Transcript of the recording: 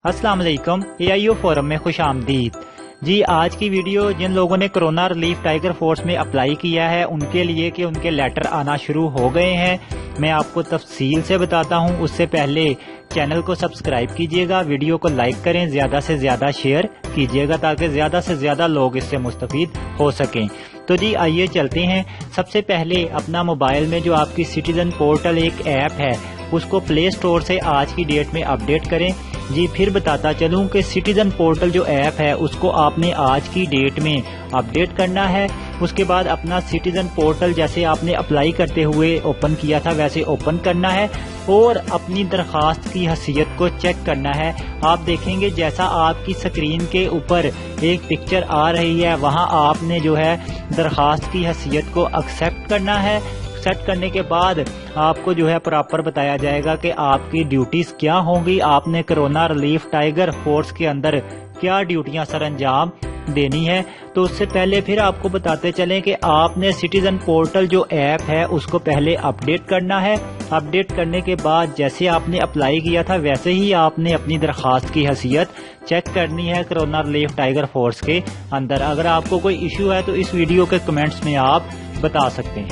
अस्सलाम वालेकुम, AIO forum में खुश आमदीद। जी, आज की वीडियो जिन लोगों ने कोरोना रिलीफ टाइगर फोर्स में अप्लाई किया है उनके लिए कि उनके लेटर आना शुरू हो गए हैं, मैं आपको तफसील से बताता हूं। उससे पहले चैनल को सब्सक्राइब कीजिएगा, वीडियो को लाइक करें, ज्यादा से ज्यादा शेयर कीजिएगा ताकि ज्यादा से ज्यादा लोग इससे मुस्तफीद हो सकें। तो जी आइए चलते हैं। सबसे पहले अपना मोबाइल में जो आपकी सिटीजन पोर्टल एक ऐप है उसको प्ले स्टोर से आज की डेट में अपडेट करें। जी फिर बताता चलूं कि सिटीजन पोर्टल जो ऐप है उसको आपने आज की डेट में अपडेट करना है। उसके बाद अपना सिटीजन पोर्टल जैसे आपने अप्लाई करते हुए ओपन किया था वैसे ओपन करना है और अपनी दरखास्त की हैसियत को चेक करना है। आप देखेंगे जैसा आपकी स्क्रीन के ऊपर एक पिक्चर आ रही है वहां आपने जो है दरखास्त की हैसियत को एक्सेप्ट करना है। सेट करने के बाद आपको जो है प्रॉपर बताया जाएगा कि आपकी ड्यूटीज क्या होंगी, आपने कोरोना रिलीफ टाइगर फोर्स के अंदर क्या ड्यूटियां सर अंजाम देनी है। तो उससे पहले फिर आपको बताते चलें कि आपने सिटीजन पोर्टल जो ऐप है उसको पहले अपडेट करना है। अपडेट करने के बाद जैसे आपने अप्लाई किया था वैसे ही आपने अपनी दरखास्त की हैसियत चेक करनी है कोरोना रिलीफ टाइगर फोर्स के अंदर। अगर आपको कोई इश्यू है तो इस वीडियो के कमेंट्स में आप बता सकते हैं।